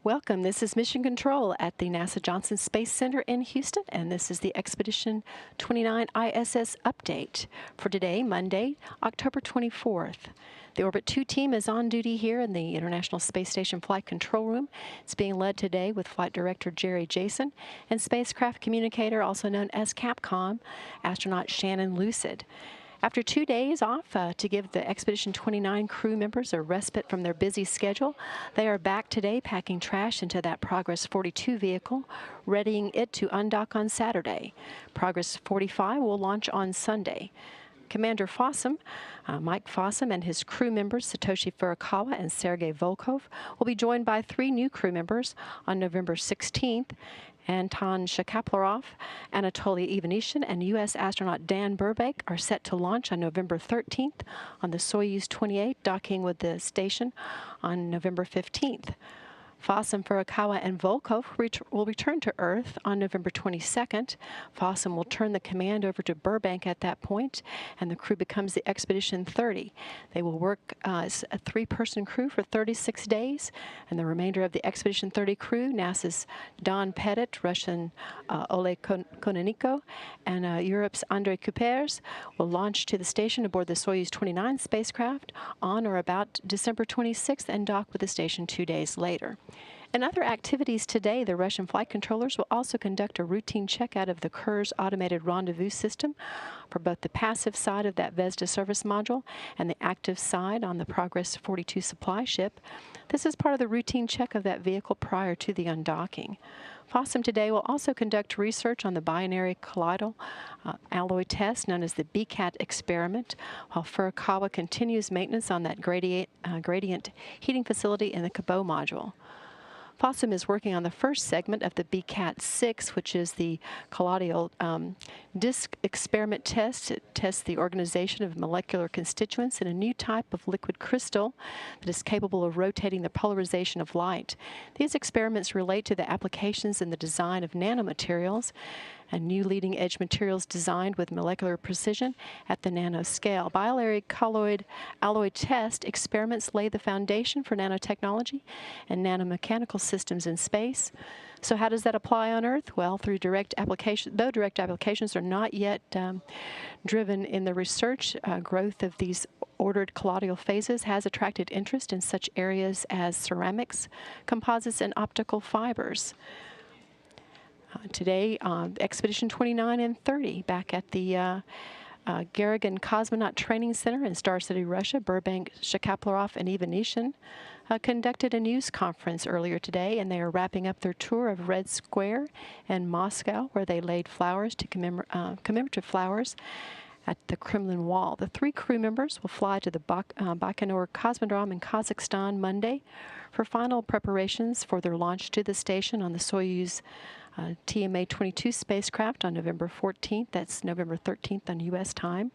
Welcome. This is Mission Control at the NASA Johnson Space Center in Houston, and this is the Expedition 29 ISS update for today, Monday, October 24th. The Orbit 2 team is on duty here in the International Space Station Flight Control Room. It's being led today with Flight Director Jerry Jason and Spacecraft Communicator, also known as Capcom, astronaut Shannon Lucid. After 2 days off to give the Expedition 29 crew members a respite from their busy schedule, they are back today packing trash into that Progress 42 vehicle, readying it to undock on Saturday. Progress 45 will launch on Sunday. Commander Fossum, Mike Fossum, and his crew members, Satoshi Furukawa and Sergei Volkov, will be joined by 3 new crew members on November 16th. Anton Shkaplerov, Anatoly Ivanishin, and U.S. astronaut Dan Burbank are set to launch on November 13th on the Soyuz 28, docking with the station on November 15th. Fossum, Furukawa, and Volkov will return to Earth on November 22nd. Fossum will turn the command over to Burbank at that point, and the crew becomes the Expedition 30. They will work as a 3-person crew for 36 days, and the remainder of the Expedition 30 crew, NASA's Don Pettit, Russian Oleg Kononenko, and Europe's Andrei Kuipers, will launch to the station aboard the Soyuz 29 spacecraft on or about December 26th and dock with the station 2 days later. In other activities today, the Russian flight controllers will also conduct a routine checkout of the Kurs automated rendezvous system for both the passive side of that Zvezda service module and the active side on the Progress 42 supply ship. This is part of the routine check of that vehicle prior to the undocking. Fossum today will also conduct research on the binary colloidal alloy test known as the BCAT experiment, while Furukawa continues maintenance on that gradient heating facility in the Cabot module. Fossum is working on the first segment of the BCAT-6, which is the colloidal disk experiment test. It tests the organization of molecular constituents in a new type of liquid crystal that is capable of rotating the polarization of light. These experiments relate to the applications in the design of nanomaterials and new leading-edge materials designed with molecular precision at the nanoscale. Binary colloid alloy test experiments lay the foundation for nanotechnology and nanomechanical systems in space. So how does that apply on Earth? Well, through direct application, though direct applications are not yet driven in the research, growth of these ordered colloidal phases has attracted interest in such areas as ceramics, composites, and optical fibers. Today, Expedition 29 and 30 back at the Gagarin Cosmonaut Training Center in Star City, Russia. Burbank, Shkaplerov, and Ivanishin conducted a news conference earlier today, and they are wrapping up their tour of Red Square in Moscow, where they laid flowers to commemorative flowers at the Kremlin Wall. The 3 crew members will fly to the Baikonur Cosmodrome in Kazakhstan Monday for final preparations for their launch to the station on the Soyuz TMA-22 spacecraft on November 14th. That's November 13th on U.S. time.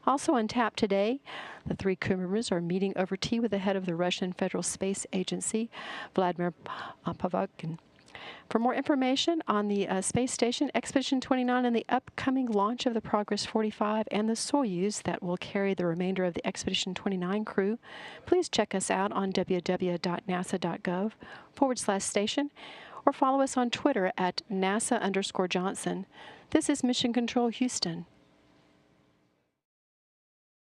Also on tap today, the 3 crew members are meeting over tea with the head of the Russian Federal Space Agency, Vladimir Pavagin. For more information on the space station, Expedition 29, and the upcoming launch of the Progress 45 and the Soyuz that will carry the remainder of the Expedition 29 crew, please check us out on www.nasa.gov/station or follow us on Twitter at NASA_Johnson. This is Mission Control Houston.